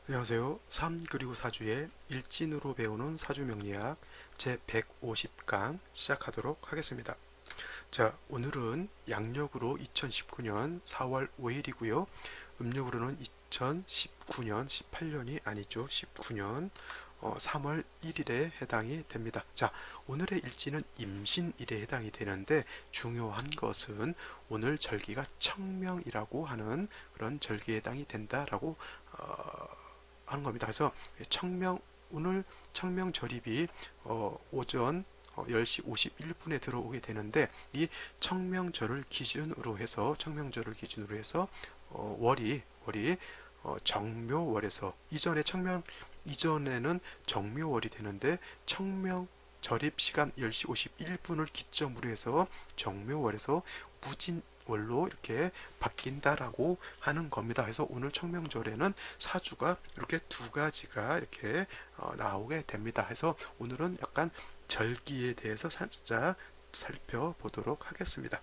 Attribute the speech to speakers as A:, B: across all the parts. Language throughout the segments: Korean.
A: 안녕하세요. 3 그리고 4주의 일진으로 배우는 사주명리학 제150강 시작하도록 하겠습니다. 자, 오늘은 양력으로 2019년 4월 5일이고요. 음력으로는 2019년 18년이 아니죠. 19년 3월 1일에 해당이 됩니다. 자, 오늘의 일지는 임신일에 해당이 되는데 중요한 것은 오늘 절기가 청명이라고 하는 그런 절기에 해당이 된다라고 하는 겁니다. 그래서 오늘 청명 절입이 오전 10시 51분에 들어오게 되는데 이 청명절을 기준으로 해서 월이 정묘월에서 이전에는 정묘월이 되는데 청명 절입 시간 10시 51분을 기점으로 해서 정묘월에서 무진월로 이렇게 바뀐다라고 하는 겁니다. 그래서 오늘 청명절에는 사주가 이렇게 두 가지가 이렇게 나오게 됩니다. 그래서 오늘은 약간 절기에 대해서 살짝 살펴보도록 하겠습니다.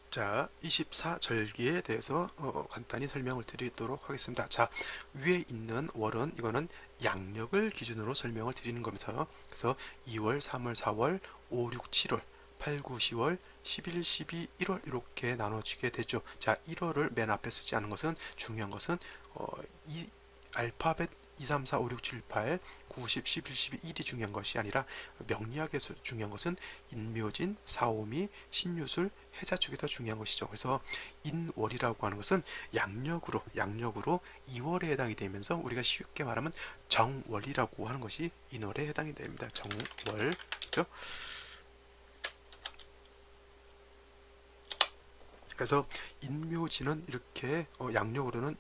A: 자, 24절기에 대해서 간단히 설명을 드리도록 하겠습니다. 자, 위에 있는 월은 이거는 양력을 기준으로 설명을 드리는 겁니다. 그래서 2월, 3월, 4월, 5, 6, 7월, 8, 9, 10월, 11, 12, 1월 이렇게 나눠지게 되죠. 자, 1월을 맨 앞에 쓰지 않은 것은 중요한 것은 이 알파벳 2, 3, 4, 5, 6, 7, 8, 9, 10, 11, 12, 1이 중요한 것이 아니라 명리학에서 중요한 것은 인묘진, 사오미, 신유술, 해자 쪽이 더 중요한 것이죠. 그래서 인월이라고 하는 것은 양력으로 2월에 해당이 되면서 우리가 쉽게 말하면 정월이라고 하는 것이 인월에 해당이 됩니다. 정월. 그렇죠? 그래서 인묘진은 이렇게 양력으로는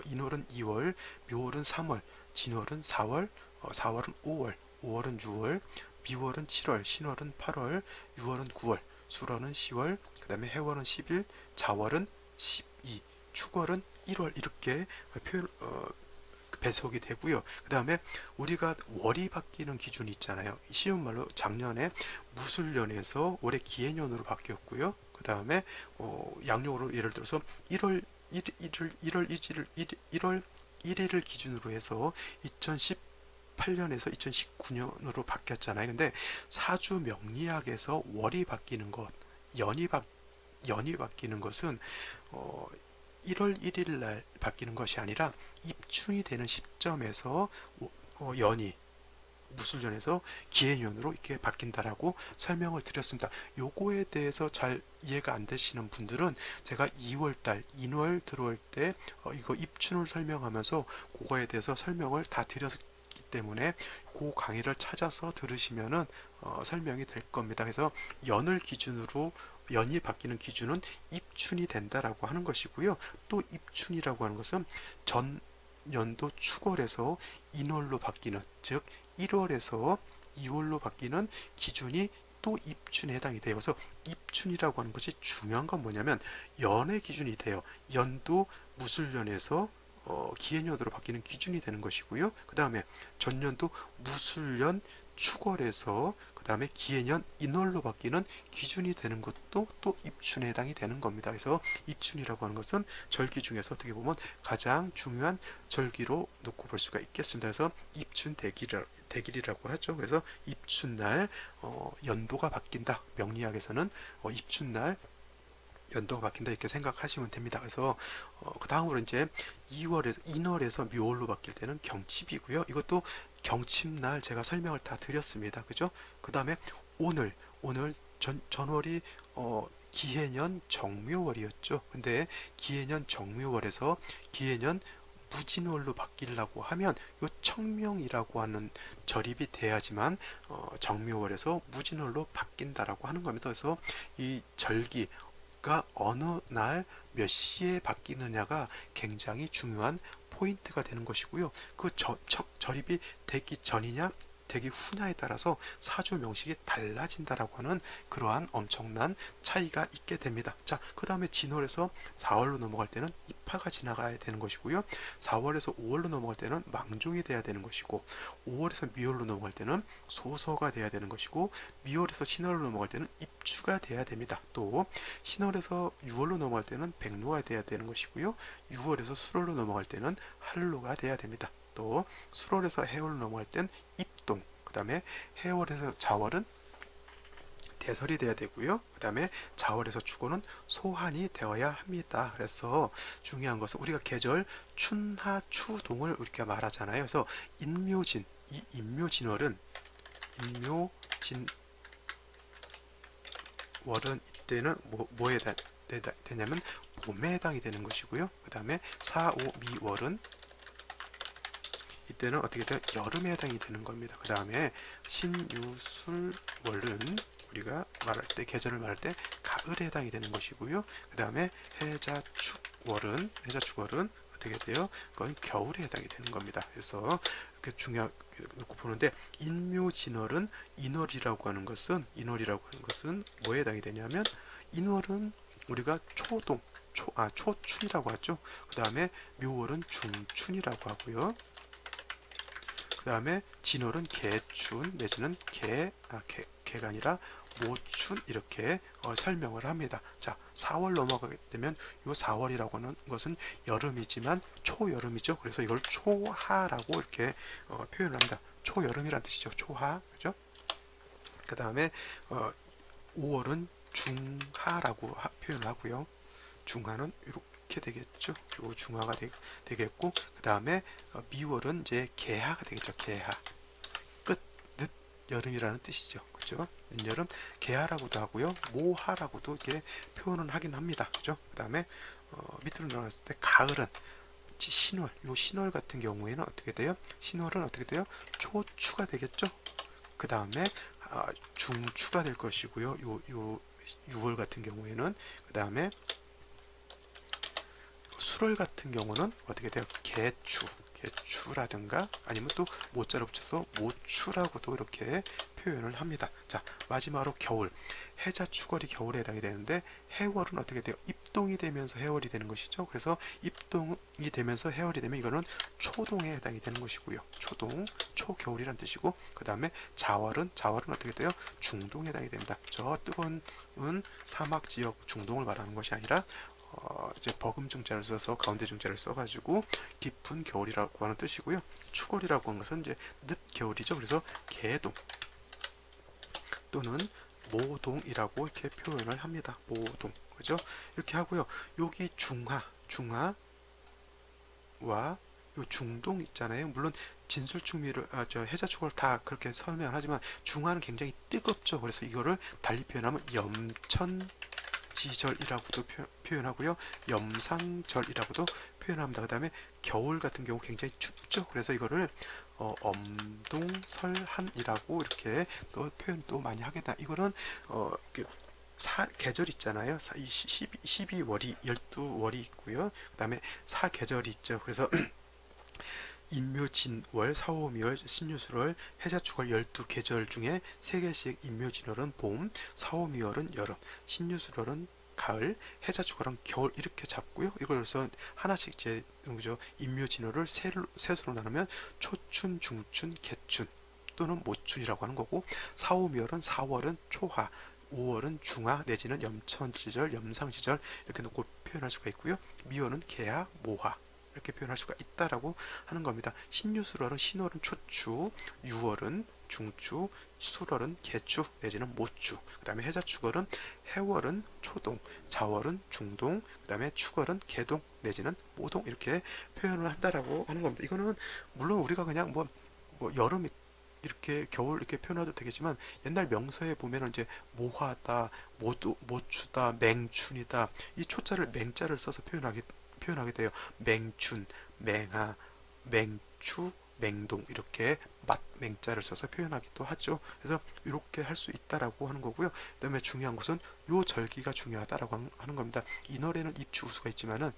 A: 인월은 2월, 묘월은 3월, 진월은 4월, 4월은 5월, 5월은 6월, 미월은 7월, 신월은 8월, 6월은 9월, 수월은 10월, 그 다음에 해월은 10일, 자월은 12, 축월은 1월 이렇게 표현 배석이 되고요. 그 다음에 우리가 월이 바뀌는 기준이 있잖아요. 쉬운 말로 작년에 무술년에서 올해 기해년으로 바뀌었고요. 그 다음에 양력으로 예를 들어서 1월 1일을 기준으로 해서 2018년에서 2019년으로 바뀌었잖아요. 근데 사주 명리학에서 월이 바뀌는 것, 연이 바뀌는 것은 1월 1일 날 바뀌는 것이 아니라 입춘이 되는 시점에서 연이 무술년에서 기해년으로 이렇게 바뀐다라고 설명을 드렸습니다. 요거에 대해서 잘 이해가 안 되시는 분들은 제가 2월달 인월 들어올 때 이거 입춘을 설명하면서 그거에 대해서 설명을 다 드렸기 때문에 그 강의를 찾아서 들으시면은 설명이 될 겁니다. 그래서 연이 바뀌는 기준은 입춘이 된다라고 하는 것이고요. 또 입춘이라고 하는 것은 전 연도 축월에서 인월로 바뀌는, 즉 1월에서 2월로 바뀌는 기준이 또 입춘에 해당이 돼요. 그래서 입춘이라고 하는 것이 중요한 건 뭐냐면 연의 기준이 돼요. 연도 무술년에서 기해년으로 바뀌는 기준이 되는 것이고요. 그 다음에 전년도 무술년 축월에서 그 다음에 기해년 인월로 바뀌는 기준이 되는 것도 또 입춘에 해당이 되는 겁니다. 그래서 입춘이라고 하는 것은 절기 중에서 어떻게 보면 가장 중요한 절기로 놓고 볼 수가 있겠습니다. 그래서 입춘 대길이라고 하죠. 그래서 입춘날 연도가 바뀐다. 명리학에서는 입춘날 연도가 바뀐다 이렇게 생각하시면 됩니다. 그래서 그 다음으로 이제 인월에서 묘월로 바뀔 때는 경칩이고요. 이것도 경칩날 제가 설명을 다 드렸습니다. 그죠? 그 다음에 오늘 전월이 기해년 정묘월이었죠. 근데 기해년 정묘월에서 기해년 무진월로 바뀌려고 하면 요 청명이라고 하는 절입이 돼야지만 정묘월에서 무진월로 바뀐다라고 하는 겁니다. 그래서 이 절기가 어느 날 몇 시에 바뀌느냐가 굉장히 중요한 포인트가 되는 것이고요. 그 절입이 되기 전이냐 대기 후냐에 따라서 사주 명식이 달라진다라고 하는 그러한 엄청난 차이가 있게 됩니다. 자, 그 다음에 진월에서 4월로 넘어갈 때는 입하가 지나가야 되는 것이고요. 4월에서 5월로 넘어갈 때는 망종이 돼야 되는 것이고, 5월에서 미월로 넘어갈 때는 소서가 돼야 되는 것이고, 미월에서 신월로 넘어갈 때는 입추가 돼야 됩니다. 또 신월에서 6월로 넘어갈 때는 백로가 돼야 되는 것이고요. 6월에서 수월로 넘어갈 때는 한로가 돼야 됩니다. 또 수월에서 해월로 넘어갈 땐 입동, 그 다음에 해월에서 자월은 대설이 돼야 되고요. 그 다음에 자월에서 축월은 소환이 되어야 합니다. 그래서 중요한 것은 우리가 계절 춘하 추동을 우리가 말하잖아요. 그래서 인묘진, 이 인묘진월은 이때는 뭐에 되냐면 봄에 해당이 되는 것이고요. 그 다음에 4, 5, 미월은 이때는 어떻게 돼요? 여름에 해당이 되는 겁니다. 그 다음에 신유술월은 우리가 말할 때, 계절을 말할 때 가을에 해당이 되는 것이고요. 그 다음에 해자축월은 어떻게 돼요? 그건 겨울에 해당이 되는 겁니다. 그래서 이렇게 중요하게 놓고 보는데, 인묘진월은 인월이라고 하는 것은 뭐에 해당이 되냐면, 인월은 우리가 초춘이라고 하죠. 그 다음에 묘월은 중춘이라고 하고요. 그 다음에 진월은 개춘 내지는 개가 아니라 모춘, 이렇게 설명을 합니다. 자, 4월 넘어가게 되면 이 4월이라고 하는 것은 여름이지만 초여름이죠. 그래서 이걸 초하라고 이렇게 표현을 합니다. 초여름이라는 뜻이죠. 초하, 그죠? 그 다음에 5월은 중하라고 표현을 하고요. 중하는 이렇게 되겠죠. 요 중하가 되겠고, 그 다음에 미월은 이제 개하가 되겠죠. 개하, 늦 여름이라는 뜻이죠. 그죠? 늦여름, 개하라고도 하고요. 모하라고도 이렇게 표현을 하긴 합니다. 그죠? 그 다음에 밑으로 내려갔을 때 가을은 신월, 요 신월 같은 경우에는 어떻게 돼요? 신월은 어떻게 돼요? 초추가 되겠죠. 그 다음에 중추가 될 것이고요. 요 6월 같은 경우에는, 그 다음에 수월 같은 경우는 어떻게 돼요? 개추라든가 아니면 또 모자를 붙여서 모추라고도 이렇게 표현을 합니다. 자, 마지막으로 겨울, 해자축월이 겨울에 해당이 되는데, 해월은 어떻게 돼요? 입동이 되면서 해월이 되는 것이죠. 그래서 입동이 되면서 해월이 되면 이거는 초동에 해당이 되는 것이고요. 초동, 초겨울이란 뜻이고, 그 다음에 자월은 어떻게 돼요? 중동에 해당이 됩니다. 저 뜨거운 사막 지역 중동을 말하는 것이 아니라 이제 버금 중자를 써서 가운데 중자를 써가지고 깊은 겨울이라고 하는 뜻이고요. 추월이라고 하는 것은 이제 늦 겨울이죠. 그래서 개동 또는 모동이라고 이렇게 표현을 합니다. 모동, 그죠? 이렇게 하고요. 여기 중하와 요 중동 있잖아요. 물론 진술충미를 해자축을 다 그렇게 설명을 하지만 중하는 굉장히 뜨겁죠. 그래서 이거를 달리 표현하면 염천지절이라고도 표현하고요. 염상절이라고도 표현합니다. 그 다음에 겨울 같은 경우 굉장히 춥죠. 그래서 이거를 엄동설한이라고 이렇게 또 표현도 많이 하겠다. 이거는 계절 있잖아요. 12월이 12월이 있고요. 그 다음에 사계절이 있죠. 그래서 인묘진월, 사오미월, 신유술월, 해자축월 12계절 중에 3개씩 인묘진월은 봄, 사오미월은 여름, 신유술월은 가을, 해자축월은 겨울, 이렇게 잡고요. 이걸 그래서 하나씩 이제 인묘진월을 셋으로 나누면 초춘, 중춘, 개춘 또는 모춘이라고 하는 거고, 사오미월은 4월은 초하, 5월은 중하 내지는 염천지절, 염상지절 이렇게 놓고 표현할 수가 있고요. 미월은 개하, 모하 이렇게 표현할 수가 있다라고 하는 겁니다. 신유술월은 신월은 초추, 유월은 중추, 술월은 개추 내지는 모추, 그 다음에 해자축월은 해월은 초동, 자월은 중동, 그 다음에 축월은 개동 내지는 모동 이렇게 표현을 한다라고 하는 겁니다. 이거는 물론 우리가 그냥 뭐 여름 이렇게 겨울 이렇게 표현해도 되겠지만, 옛날 명서에 보면은 이제 모하다, 모추다, 맹춘이다, 이 초자를 맹자를 써서 표현하게 돼요. 맹춘, 맹하, 맹추, 맹동 이렇게 맹자를 써서 표현하기도 하죠. 그래서 이렇게 할 수 있다라고 하는 거고요. 그 다음에 중요한 것은 요 절기가 중요하다라고 하는 겁니다. 인월에는 입추 우수가 있지만은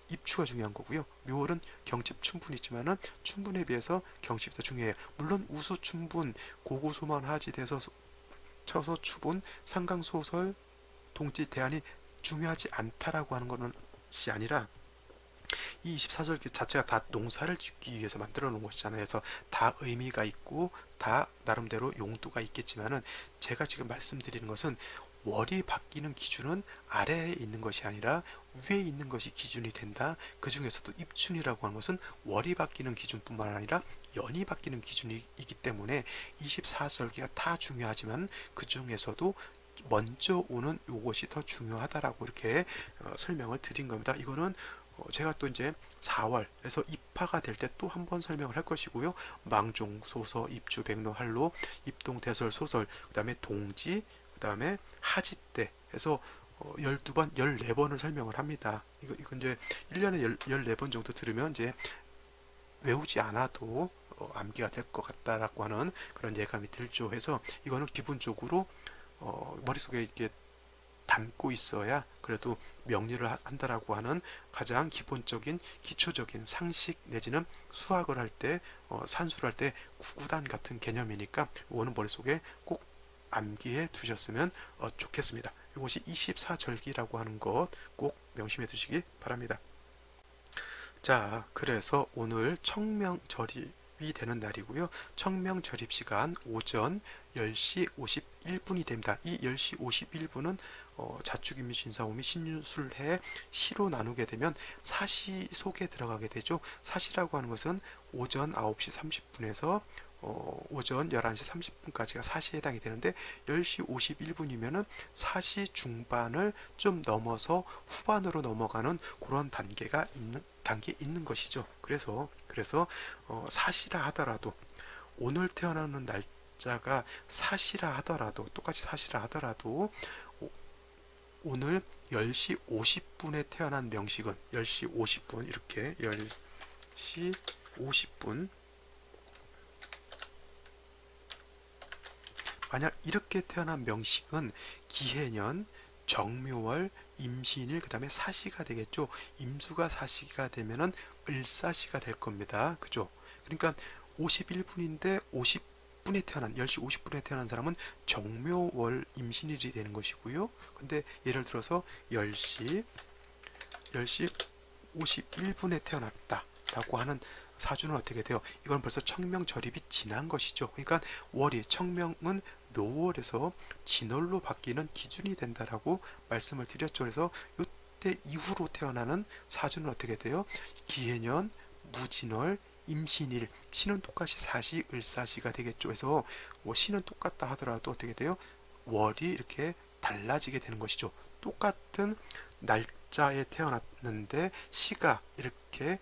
A: 입추가 중요한 거고요. 묘월은 경칩 춘분이지만은 춘분에 비해서 경칩이 더 중요해요. 물론 우수 춘분, 고고소만 하지돼서 쳐서 추분, 상강소설, 동지 대안이 중요하지 않다라고 하는 것이 아니라 이 24절기 자체가 다 농사를 짓기 위해서 만들어 놓은 것이잖아요. 그래서 다 의미가 있고 다 나름대로 용도가 있겠지만은 제가 지금 말씀드리는 것은 월이 바뀌는 기준은 아래에 있는 것이 아니라 위에 있는 것이 기준이 된다. 그 중에서도 입춘이라고 하는 것은 월이 바뀌는 기준뿐만 아니라 연이 바뀌는 기준이기 때문에 24절기가 다 중요하지만 그 중에서도 먼저 오는 요것이 더 중요하다라고 이렇게 설명을 드린 겁니다. 이거는 제가 또 이제 4월에서 입하가 될 때 또 한 번 설명을 할 것이고요. 망종, 소서, 입주, 백로, 할로, 입동, 대설, 소설, 그 다음에 동지, 그 다음에 하지 때 해서 12번, 14번을 설명을 합니다. 이거 이제 1년에 14번 정도 들으면 이제 외우지 않아도 암기가 될 것 같다라고 하는 그런 예감이 들죠. 해서 이거는 기본적으로 머릿속에 이렇게 담고 있어야 그래도 명리를 한다라고 하는 가장 기본적인 기초적인 상식 내지는 수학을 할 때 산수를 할 때 구구단 같은 개념이니까 이거는 머릿속에 꼭 암기해 두셨으면 좋겠습니다. 이것이 24절기라고 하는 것 꼭 명심해 두시기 바랍니다. 자, 그래서 오늘 청명절입이 되는 날이고요. 청명절입 시간 오전 10시 51분이 됩니다. 이 10시 51분은 자축인묘 신사오미 신유술해 시로 나누게 되면 사시 속에 들어가게 되죠. 사시라고 하는 것은 오전 9시 30분에서 오전 11시 30분까지가 사시에 해당이 되는데 10시 51분이면은 사시 중반을 좀 넘어서 후반으로 넘어가는 그런 단계가 있는 것이죠. 그래서 사시라 하더라도 오늘 태어나는 날짜가 사시라 하더라도 똑같이 사시라 하더라도 오늘 10시 50분에 태어난 명식은 10시 50분 이렇게 10시 50분 만약 이렇게 태어난 명식은 기해년, 정묘월, 임신일, 그 다음에 사시가 되겠죠. 임수가 사시가 되면은 을사시가 될 겁니다. 그죠? 그러니까 51분인데 50분에 태어난 10시 50분에 태어난 사람은 정묘월 임신일이 되는 것이고요. 근데 예를 들어서 10시 51분에 태어났다 라고 하는 사주는 어떻게 돼요? 이건 벌써 청명절입이 지난 것이죠. 그러니까 월이 청명은 묘월에서 진월로 바뀌는 기준이 된다라고 말씀을 드렸죠. 그래서 이때 이후로 태어나는 사주는 어떻게 돼요? 기해년, 무진월, 임신일, 신은 똑같이 사시, 을사시가 되겠죠. 그래서 뭐 신은 똑같다 하더라도 어떻게 돼요? 월이 이렇게 달라지게 되는 것이죠. 똑같은 날짜에 태어났는데 시가 이렇게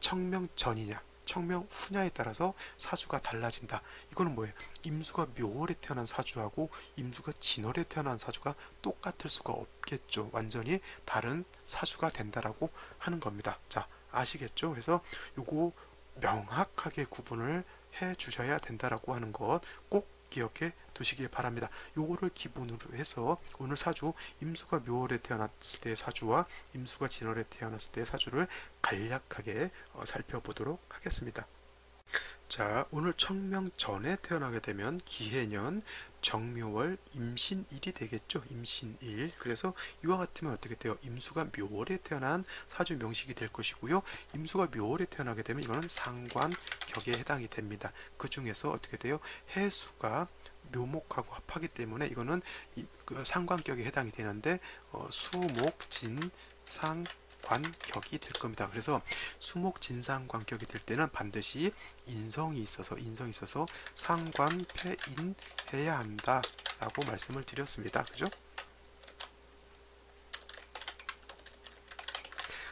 A: 청명 전이냐 청명 후냐에 따라서 사주가 달라진다. 이거는 뭐예요? 임수가 묘월에 태어난 사주하고 임수가 진월에 태어난 사주가 똑같을 수가 없겠죠. 완전히 다른 사주가 된다라고 하는 겁니다. 자, 아시겠죠? 그래서 요거 명확하게 구분을 해 주셔야 된다라고 하는 것 꼭 기억해 두시기 바랍니다. 요거를 기본으로 해서 오늘 사주 임수가 묘월에 태어났을 때의 사주와 임수가 진월에 태어났을 때의 사주를 간략하게 살펴보도록 하겠습니다. 자, 오늘 청명 전에 태어나게 되면 기해년, 정묘월, 임신일이 되겠죠. 임신일. 그래서 이와 같으면 어떻게 돼요? 임수가 묘월에 태어난 사주 명식이 될 것이고요. 임수가 묘월에 태어나게 되면 이거는 상관격에 해당이 됩니다. 그 중에서 어떻게 돼요? 해수가 묘목하고 합하기 때문에 이거는 그 상관격에 해당이 되는데 수목, 진, 상, 관격이 될 겁니다. 그래서 수목진상관격이 될 때는 반드시 인성이 있어서 상관패인 해야 한다 라고 말씀을 드렸습니다. 그죠?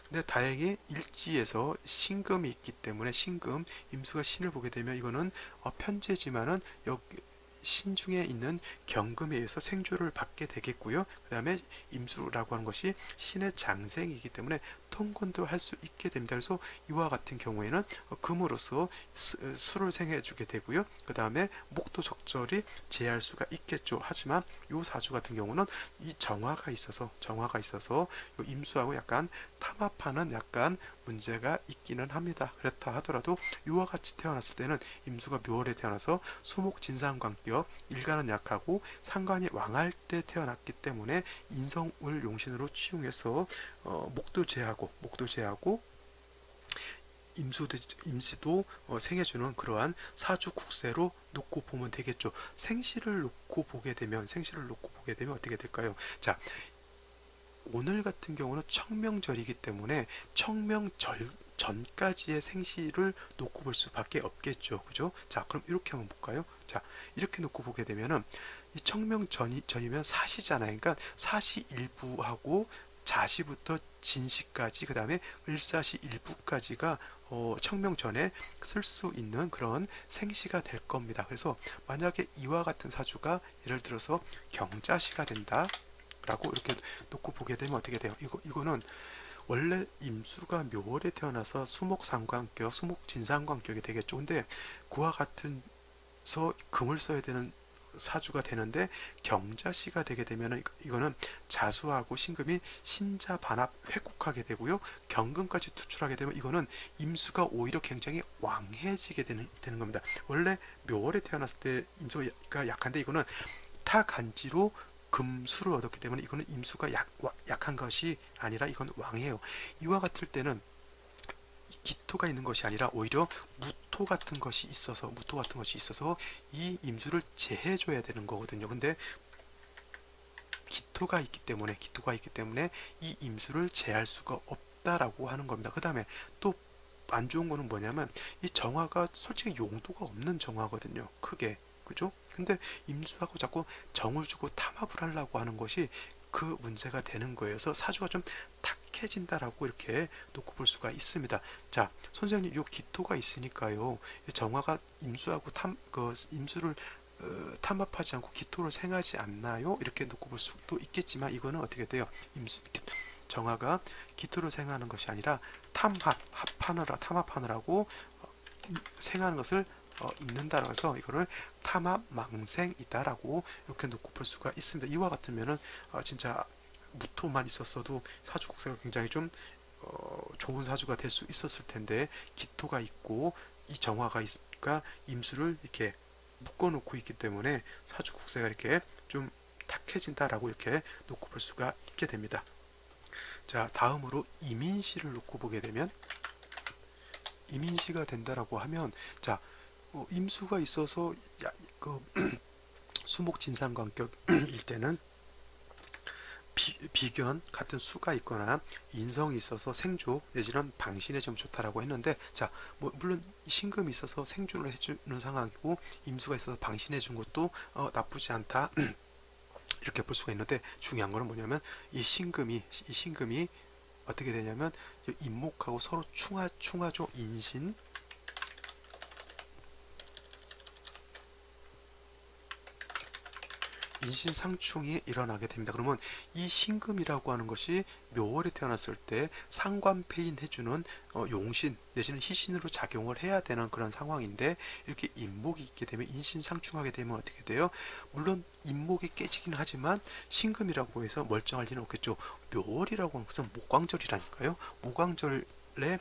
A: 근데 다행히 일지에서 신금이 있기 때문에 신금, 임수가 신을 보게 되면 이거는 편제지만은 여기 신중에 있는 경금에 의해서 생조를 받게 되겠고요. 그 다음에 임수라고 하는 것이 신의 장생이기 때문에 통건도 할 수 있게 됩니다. 그래서 이와 같은 경우에는 금으로서 수를 생해주게 되고요. 그 다음에 목도 적절히 제할 수가 있겠죠. 하지만 요 사주 같은 경우는 이 정화가 있어서 요 임수하고 약간 탐합하는 약간 문제가 있기는 합니다. 그렇다 하더라도 이와 같이 태어났을 때는 임수가 묘월에 태어나서 수목진상관격, 일간은 약하고 상관이 왕할 때 태어났기 때문에 인성을 용신으로 취용해서 목도 제하고 임시도 생해주는 그러한 사주 국세로 놓고 보면 되겠죠. 생시를 놓고 보게 되면 어떻게 될까요? 자, 오늘 같은 경우는 청명절이기 때문에 청명절 전까지의 생시를 놓고 볼 수밖에 없겠죠. 그죠? 자, 그럼 이렇게 한번 볼까요? 자, 이렇게 놓고 보게 되면은 이 청명전이면 사시잖아요. 그러니까 사시 일부하고 자시부터 진시까지, 그 다음에 을사시 일부까지가 청명전에 쓸 수 있는 그런 생시가 될 겁니다. 그래서 만약에 이와 같은 사주가 예를 들어서 경자시가 된다 라고 이렇게 놓고 보게 되면 어떻게 돼요? 이거는 원래 임수가 묘월에 태어나서 수목상관격, 수목진상관격이 되겠죠. 근데 그와 같은서 금을 써야 되는 사주가 되는데 경자시가 되게 되면 이거는 자수하고 신금이 신자 반합 회국하게 되고요. 경금까지 투출하게 되면 이거는 임수가 오히려 굉장히 왕해지게 되는 겁니다. 원래 묘월에 태어났을 때 임수가 약한데 이거는 타간지로 금수를 얻었기 때문에 이거는 임수가 약한 것이 아니라 이건 왕이에요. 이와 같을 때는 기토가 있는 것이 아니라 오히려 무토 같은 것이 있어서 이 임수를 제해줘야 되는 거거든요. 근데 기토가 있기 때문에 이 임수를 제할 수가 없다라고 하는 겁니다. 그 다음에 또 안 좋은 거는 뭐냐면 이 정화가 솔직히 용도가 없는 정화거든요. 크게. 그죠? 근데 임수하고 자꾸 정을 주고 탐합을 하려고 하는 것이 그 문제가 되는 거예요. 그래서 사주가 좀 탁해진다라고 이렇게 놓고 볼 수가 있습니다. 자, 선생님, 요 기토가 있으니까요. 정화가 임수하고 임수를 탐합하지 않고 기토를 생하지 않나요? 이렇게 놓고 볼 수도 있겠지만 이거는 어떻게 돼요? 정화가 기토를 생하는 것이 아니라 탐합하느라고 생하는 것을 있는다라고 해서 이거를 탐합망생이다라고 이렇게 놓고 볼 수가 있습니다. 이와 같으면은 진짜 무토만 있었어도 사주 국세가 굉장히 좀 좋은 사주가 될 수 있었을 텐데 기토가 있고 이 정화가 임수를 이렇게 묶어놓고 있기 때문에 사주 국세가 이렇게 좀 탁해진다라고 이렇게 놓고 볼 수가 있게 됩니다. 자, 다음으로 이민시를 놓고 보게 되면 이민시가 된다라고 하면 자, 임수가 있어서 수목진상관격일 때는 비견 같은 수가 있거나 인성이 있어서 생조 내지는 방신에 좀 좋다라고 했는데 자, 물론 신금이 있어서 생조를 해주는 상황이고 임수가 있어서 방신해 준 것도 나쁘지 않다 이렇게 볼 수가 있는데 중요한 거는 뭐냐면 이 신금이 어떻게 되냐면 임목하고 서로 충하죠. 인신상충이 일어나게 됩니다. 그러면 이 신금이라고 하는 것이 묘월에 태어났을 때 상관폐인 해주는 용신 내지는 희신으로 작용을 해야 되는 그런 상황인데 이렇게 임목이 있게 되면 인신상충하게 되면 어떻게 돼요? 물론 임목이 깨지긴 하지만 신금이라고 해서 멀쩡할 리는 없겠죠. 묘월이라고 하는 것은 모광절이라니까요. 모광절에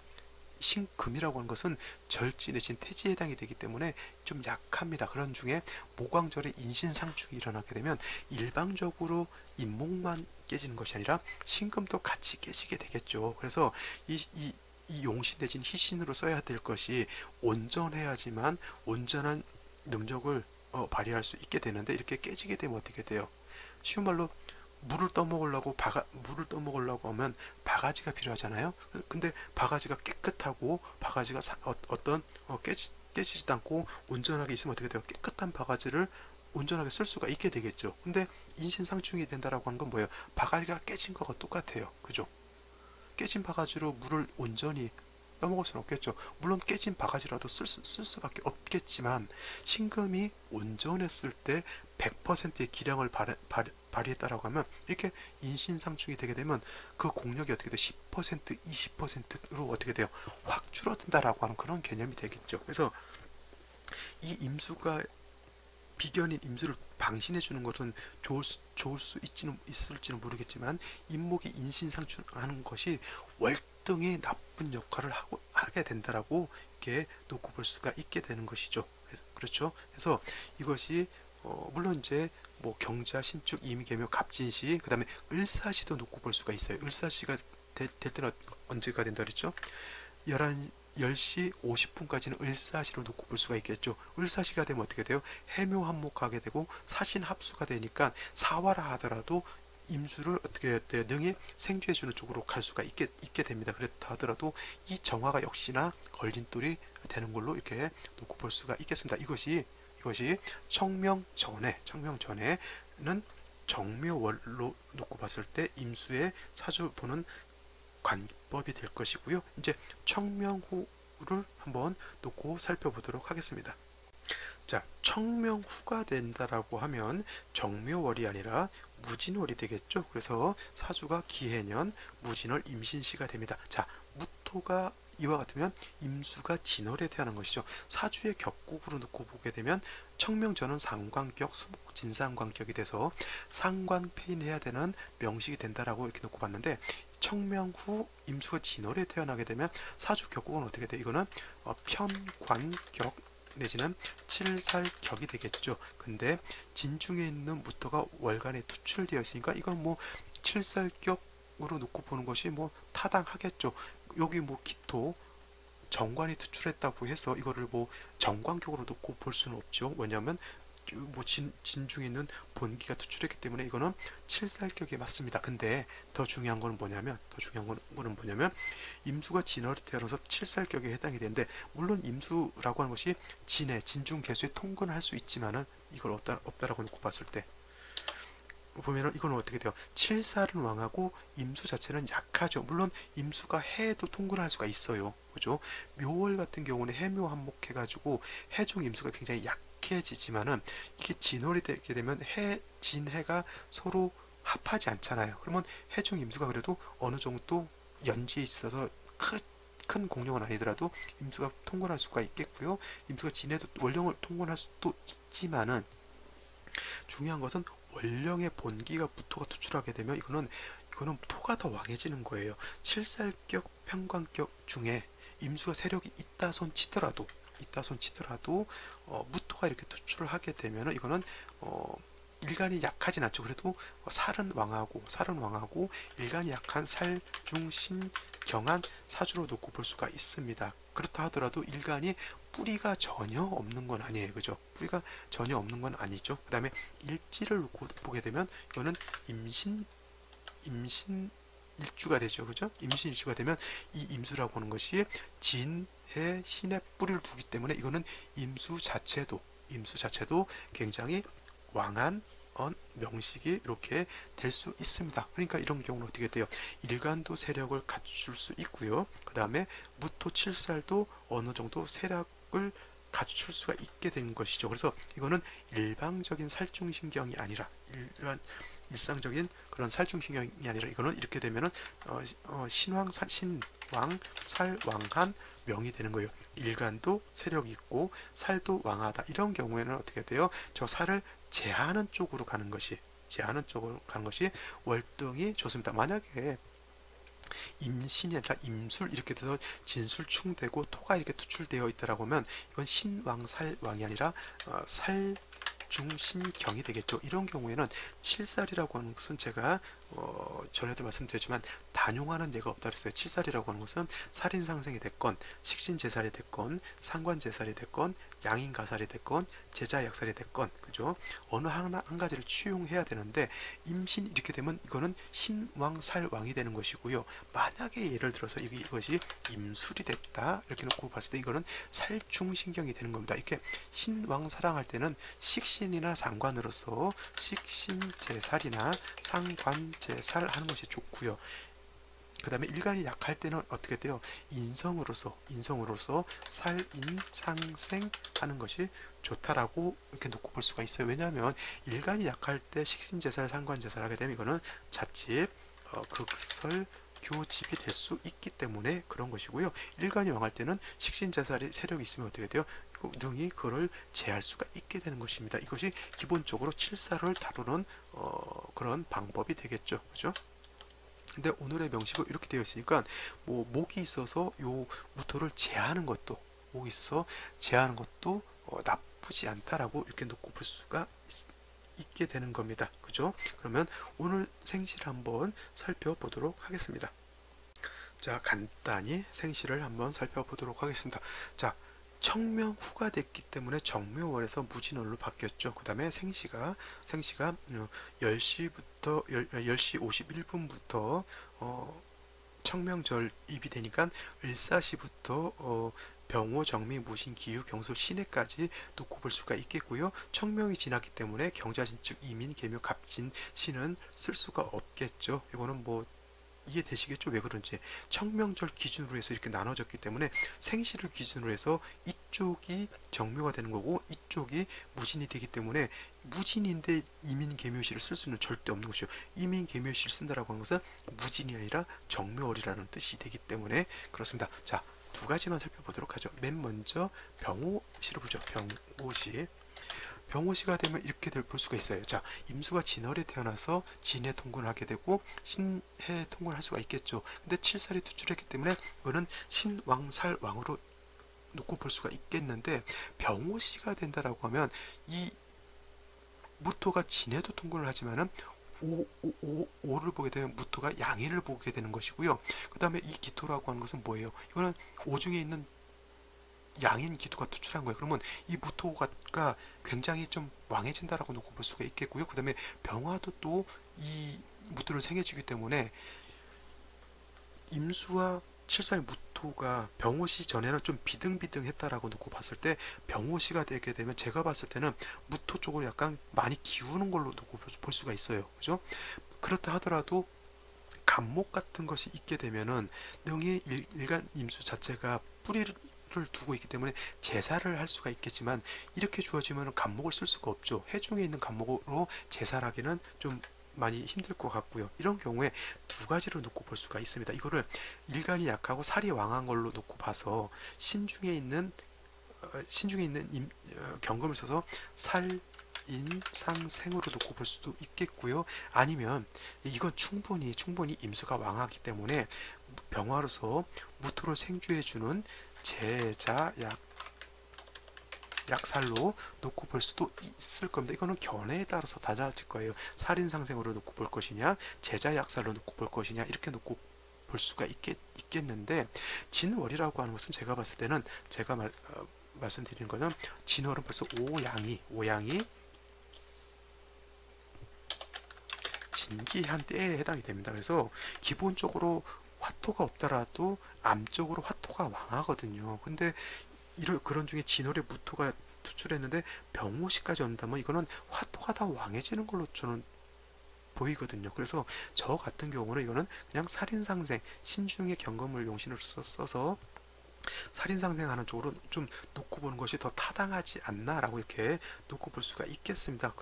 A: 신금이라고 하는 것은 절지 내진 태지에 해당이 되기 때문에 좀 약합니다. 그런 중에 모광절에 인신상충이 일어나게 되면 일방적으로 임목만 깨지는 것이 아니라 신금도 같이 깨지게 되겠죠. 그래서 이 용신 내진 희신으로 써야 될 것이 온전해야지만 온전한 능력을 발휘할 수 있게 되는데 이렇게 깨지게 되면 어떻게 돼요? 쉬운 말로 물을 떠먹으려고 하면 바가지가 필요하잖아요. 근데 바가지가 깨끗하고 바가지가 깨지지도 않고 온전하게 있으면 어떻게 돼요? 깨끗한 바가지를 온전하게 쓸 수가 있게 되겠죠. 근데 인신상충이 된다라고 하는 건 뭐예요? 바가지가 깨진 거가 똑같아요. 그죠? 깨진 바가지로 물을 온전히 떠먹을 수는 없겠죠. 물론 깨진 바가지라도 쓸 수밖에 없겠지만 신금이 온전했을 때 100%의 기량을 발휘했다라고 하면 이렇게 인신상충이 되게 되면 그 공력이 어떻게 돼요? 10%, 20%로 어떻게 돼요? 확 줄어든다라고 하는 그런 개념이 되겠죠. 그래서 이 임수가 비견인 임수를 방신해 주는 것은 좋을 수 있을지는 모르겠지만 임목이 인신상충하는 것이 월등히 나쁜 역할을 하게 된다라고 이렇게 놓고 볼 수가 있게 되는 것이죠. 그렇죠. 그래서 이것이 물론 이제 뭐 경자, 신축, 임계묘, 갑진시, 그 다음에 을사시도 놓고 볼 수가 있어요. 을사시가 될 때는 언제가 된다 그랬죠? 10시 50분까지는 을사시로 놓고 볼 수가 있겠죠. 을사시가 되면 어떻게 돼요? 해묘한목하게 되고 사신합수가 되니까 사화라 하더라도 임수를 어떻게 해야 돼요? 능히 생주해주는 쪽으로 갈 수가 있게 됩니다. 그렇다 하더라도 이 정화가 역시나 걸림돌이 되는 걸로 이렇게 놓고 볼 수가 있겠습니다. 이것이 청명전에는 정묘월로 놓고 봤을 때 임수의 사주 보는 관법이 될 것이고요. 이제 청명후를 한번 놓고 살펴보도록 하겠습니다. 자, 청명후가 된다라고 하면 정묘월이 아니라 무진월이 되겠죠. 그래서 사주가 기해년, 무진월, 임신시가 됩니다. 자, 무토가 이와 같으면 임수가 진월에 태어난 것이죠. 사주의 격국으로 놓고 보게 되면 청명전은 상관격, 수목 진상관격이 돼서 상관폐인해야 되는 명식이 된다라고 이렇게 놓고 봤는데 청명 후 임수가 진월에 태어나게 되면 사주 격국은 어떻게 돼? 이거는 편관격 내지는 칠살격이 되겠죠. 근데 진중에 있는 무토가 월간에 투출되어 있으니까 이건 뭐 칠살격으로 놓고 보는 것이 뭐 타당하겠죠. 여기 뭐 기토 정관이 투출했다고 해서 이거를 뭐 정관격으로 놓고 볼 수는 없죠. 왜냐하면 뭐 진중에 있는 본기가 투출했기 때문에 이거는 칠살격에 맞습니다. 근데 더 중요한 거는 뭐냐면 임수가 진월에 태어나서 칠살격에 해당이 되는데 물론 임수라고 하는 것이 진중 개수에 통근을 할 수 있지만은 이걸 없다라고 놓고 봤을 때 보면은 이거는 어떻게 돼요? 칠살은 왕하고 임수 자체는 약하죠. 물론 임수가 해도 통근할 수가 있어요. 그죠? 묘월 같은 경우는 해묘한목 해가지고 해중 임수가 굉장히 약해지지만은 이게 진월이 되게 되면 진해가 서로 합하지 않잖아요. 그러면 해중 임수가 그래도 어느 정도 연지에 있어서 큰 공력은 아니더라도 임수가 통근할 수가 있겠고요. 임수가 진해도 월령을 통근할 수도 있지만은 중요한 것은 월령의 본기가 무토가 투출하게 되면 이거는 토가 더 왕해지는 거예요. 칠살격, 편관격 중에 임수가 세력이 있다 손 치더라도 무토가 이렇게 투출을 하게 되면 이거는 일간이 약하진 않죠. 그래도 살은 왕하고 일간이 약한 살, 중, 신, 경한 사주로 놓고 볼 수가 있습니다. 그렇다 하더라도 일간이 뿌리가 전혀 없는 건 아니에요. 그죠? 뿌리가 전혀 없는 건 아니죠. 그 다음에 일지를 놓고 보게 되면 이거는 임신 일주가 되죠. 그죠? 임신 일주가 되면 이 임수라고 하는 것이 진해 신의 뿌리를 두기 때문에 이거는 임수 자체도 굉장히 왕한 명식이 이렇게 될 수 있습니다. 그러니까 이런 경우는 어떻게 돼요? 일간도 세력을 갖출 수 있고요. 그 다음에 무토 칠살도 어느 정도 세력을 갖출 수가 있게 되는 것이죠. 그래서 이거는 일방적인 살중신경이 아니라 일상적인 그런 살중신경이 아니라 이거는 이렇게 되면은 신왕 살왕한 명이 되는 거예요. 일간도 세력이 있고 살도 왕하다. 이런 경우에는 어떻게 돼요? 저 살을 제하는 쪽으로 가는 것이 월등히 좋습니다. 만약에 임신이 아니라 임술 이렇게 돼서 진술충되고 토가 이렇게 투출되어 있다라고 하면 이건 신왕살왕이 아니라 살중신경이 되겠죠. 이런 경우에는 칠살이라고 하는 것은 제가 전에도 말씀드렸지만 단용하는 예가 없다 그랬어요. 칠살이라고 하는 것은 살인상생이 됐건 식신제살이 됐건 상관제살이 됐건 양인가살이 됐건 제자약살이 됐건 그죠? 어느 한 가지를 취용해야 되는데 임신 이렇게 되면 이거는 신왕살왕이 되는 것이고요. 만약에 예를 들어서 이것이 임술이 됐다 이렇게 놓고 봤을 때 이거는 살중신경이 되는 겁니다. 이렇게 신왕사랑할 때는 식신이나 상관으로서 식신제살이나 상관제살을 하는 것이 좋고요. 그 다음에 일간이 약할 때는 어떻게 돼요? 인성으로서 살인상생하는 것이 좋다라고 이렇게 놓고 볼 수가 있어요. 왜냐하면 일간이 약할 때 식신제살, 상관제살 하게 되면 이거는 자칫 극설 교집이 될 수 있기 때문에 그런 것이고요. 일간이 왕할 때는 식신자살이 세력이 있으면 어떻게 돼요? 능히 그걸 제할 수가 있게 되는 것입니다. 이것이 기본적으로 칠사를 다루는 그런 방법이 되겠죠. 그죠? 근데 오늘의 명식은 이렇게 되어 있으니까 뭐 목이 있어서 요 무토를 제하는 것도 목이 있어서 제하는 것도 나쁘지 않다라고 이렇게 놓고 볼 수가 있게 되는 겁니다. 그죠? 그러면 오늘 생시를 한번 살펴보도록 하겠습니다. 자, 간단히 생시를 한번 살펴보도록 하겠습니다. 자, 청명후가 됐기 때문에 정묘월에서 무진월로 바뀌었죠. 그 다음에 생시가 10시부터 10시 51분부터 청명절입이 되니까 을사시부터 병호, 정미, 무신, 기유, 경술, 신해까지 놓고 볼 수가 있겠고요. 청명이 지났기 때문에 경자신축, 이민, 계묘, 갑진, 신은 쓸 수가 없겠죠. 이거는 뭐 이해되시겠죠? 왜 그런지. 청명절 기준으로 해서 이렇게 나눠졌기 때문에 생시를 기준으로 해서 이쪽이 정묘가 되는 거고 이쪽이 무진이 되기 때문에 무진인데 이민계묘시를 쓸 수는 절대 없는 것이죠. 이민계묘시를 쓴다라고 하는 것은 무진이 아니라 정묘월이라는 뜻이 되기 때문에 그렇습니다. 자, 두 가지만 살펴보도록 하죠. 맨 먼저 병호시를 보죠. 병호시. 병호시가 되면 이렇게 볼 수가 있어요. 자, 임수가 진월에 태어나서 진해 통근을 하게 되고 신해 통근을 할 수가 있겠죠. 근데 칠살이 투출했기 때문에 이거는 신왕살왕으로 놓고 볼 수가 있겠는데 병호시가 된다라고 하면 이 무토가 진해도 통근을 하지만은 오를 보게 되면 무토가 양해를 보게 되는 것이고요. 그 다음에 이 기토라고 하는 것은 뭐예요? 이거는 오 중에 있는 양인 기토가 투출한 거예요. 그러면 이 무토가 굉장히 좀 왕해진다라고 놓고 볼 수가 있겠고요. 그 다음에 병화도 또 이 무토를 생해주기 때문에 임수와 칠살 무토가 병호시 전에는 좀 비등비등했다라고 놓고 봤을 때 병호시가 되게 되면 제가 봤을 때는 무토 쪽으로 약간 많이 기우는 걸로 놓고 볼 수가 있어요. 그죠? 그렇다 하더라도 간목 같은 것이 있게 되면은 능의 일간 임수 자체가 뿌리를 두고 있기 때문에 제사를 할 수가 있겠지만 이렇게 주어지면 간목을 쓸 수가 없죠. 해중에 있는 간목으로 제사를 하기는 좀 많이 힘들 것 같고요. 이런 경우에 두 가지로 놓고 볼 수가 있습니다. 이거를 일간이 약하고 살이 왕한 걸로 놓고 봐서 신중에 있는 경금을 써서 살인상생으로 놓고 볼 수도 있겠고요. 아니면 이건 충분히 임수가 왕하기 때문에 병화로서 무토를 생주해주는 제자 약살로 놓고 볼 수도 있을 겁니다. 이거는 견해에 따라서 달라질 거예요. 살인상생으로 놓고 볼 것이냐, 제자 약살로 놓고 볼 것이냐 이렇게 놓고 볼 수가 있겠는데 진월이라고 하는 것은 제가 봤을 때는 제가 말씀드리는 거는 진월은 벌써 오양이 진기한 때에 해당이 됩니다. 그래서 기본적으로 화토가 없더라도 암적으로 화토가 왕하거든요. 근데 그런 중에 진월에 무토가 투출했는데 병호시까지 온다면 이거는 화토가 다 왕해지는 걸로 저는 보이거든요. 그래서 저 같은 경우는 이거는 그냥 살인상생, 신중의 경검을 용신으로 써서 살인상생하는 쪽으로 좀 놓고 보는 것이 더 타당하지 않나라고 이렇게 놓고 볼 수가 있겠습니다.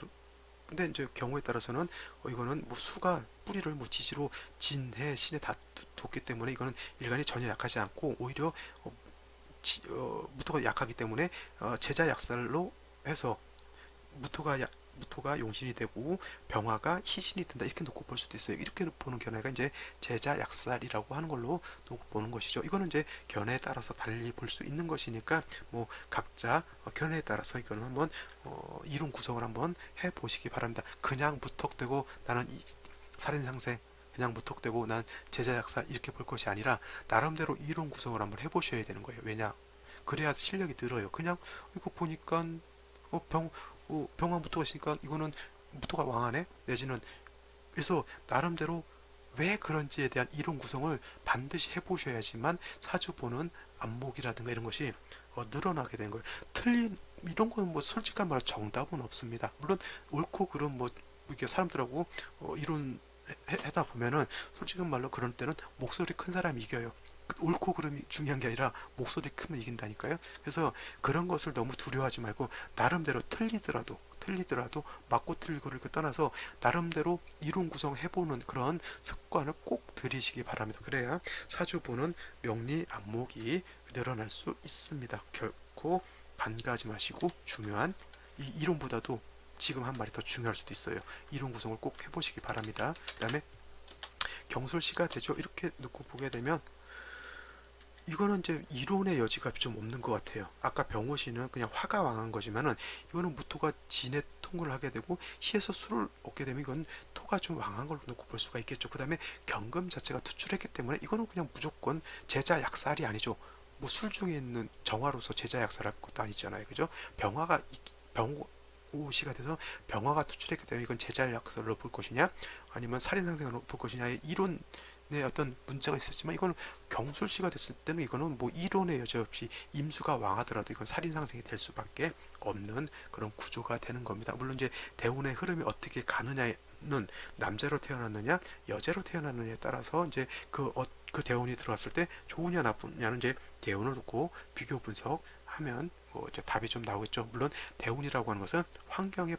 A: 근데 이제 경우에 따라서는 이거는 뭐 수가 뿌리를 뭐 지지로 진해 신에 다 뒀기 때문에 이거는 일간이 전혀 약하지 않고 오히려 무토가 약하기 때문에 제자 약살로 해서 무토가 용신이 되고 병화가 희신이 된다 이렇게 놓고 볼 수도 있어요. 이렇게 보는 견해가 이제 제자 약살이라고 하는 걸로 놓고 보는 것이죠. 이거는 이제 견해에 따라서 달리 볼 수 있는 것이니까 뭐 각자 견해에 따라서 이거는 한번 이론 구성을 한번 해 보시기 바랍니다. 그냥 무턱대고 나는 살인상생 그냥 무턱대고 난 제자 약살 이렇게 볼 것이 아니라 나름대로 이론 구성을 한번 해보셔야 되는 거예요. 왜냐? 그래야 실력이 늘어요. 그냥 이거 보니까 병화 무토가 있으니까 이거는 무토가 왕하네 내지는 그래서 나름대로 왜 그런지에 대한 이론 구성을 반드시 해보셔야지만 사주 보는 안목이라든가 이런 것이 늘어나게 된 거예요. 틀린 이런 거는 뭐 솔직한 말로 정답은 없습니다. 물론 옳고 그름 뭐 이렇게 사람들하고 이론 하다 보면은 솔직히 말로 그런 때는 목소리 큰 사람이 이겨요. 옳고 그름이 중요한 게 아니라 목소리 크면 이긴다니까요. 그래서 그런 것을 너무 두려워하지 말고 나름대로 틀리더라도 맞고 틀리고를 떠나서 나름대로 이론 구성해보는 그런 습관을 꼭 들이시기 바랍니다. 그래야 사주보는 명리 안목이 늘어날 수 있습니다. 결코 간과하지 마시고 중요한 이 이론보다도 지금 한 말이 더 중요할 수도 있어요. 이론 구성을 꼭 해보시기 바랍니다. 그 다음에 경솔시가 되죠. 이렇게 놓고 보게 되면 이거는 이제 이론의 여지가 좀 없는 것 같아요. 아까 병호시는 그냥 화가 왕한 거지만은 이거는 무토가 진에 통을 하게 되고 시에서 수를 얻게 되면 이건 토가 좀 왕한 걸로 놓고 볼 수가 있겠죠. 그 다음에 경금 자체가 투출했기 때문에 이거는 그냥 무조건 제자 약살이 아니죠. 뭐 술 중에 있는 정화로서 제자 약살할 것도 아니잖아요. 그죠? 병호시가 돼서 병화가 투출했기 때문에 이건 제자 약살로 볼 것이냐 아니면 살인상생으로 볼 것이냐의 이론 어떤 문제가 있었지만 이거는 경술시가 됐을 때는 이거는 뭐 이론의 여지 없이 임수가 왕하더라도 이건 살인상생이 될 수밖에 없는 그런 구조가 되는 겁니다. 물론 이제 대운의 흐름이 어떻게 가느냐는 남자로 태어났느냐 여자로 태어났느냐에 따라서 이제 그 대운이 들어왔을 때 좋으냐 나쁘냐는 이제 대운을 놓고 비교 분석하면 뭐 이제 답이 좀 나오겠죠. 물론 대운이라고 하는 것은 환경이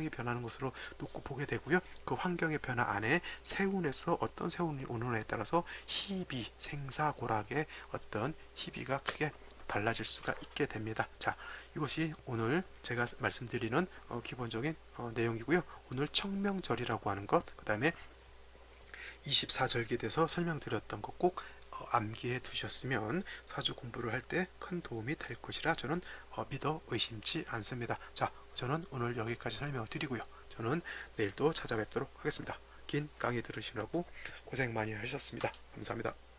A: 변하는 것으로 놓고 보게 되고요. 그 환경의 변화 안에 세운에서 어떤 세운이 오느냐에 따라서 희비, 생사고락의 어떤 희비가 크게 달라질 수가 있게 됩니다. 자, 이것이 오늘 제가 말씀드리는 기본적인 내용이고요. 오늘 청명절이라고 하는 것, 그 다음에 24절기에 대해서 설명드렸던 것 꼭 암기해 두셨으면 사주 공부를 할 때 큰 도움이 될 것이라 저는 믿어 의심치 않습니다. 자, 저는 오늘 여기까지 설명을 드리고요. 저는 내일도 찾아뵙도록 하겠습니다. 긴 강의 들으시느라고 고생 많이 하셨습니다. 감사합니다.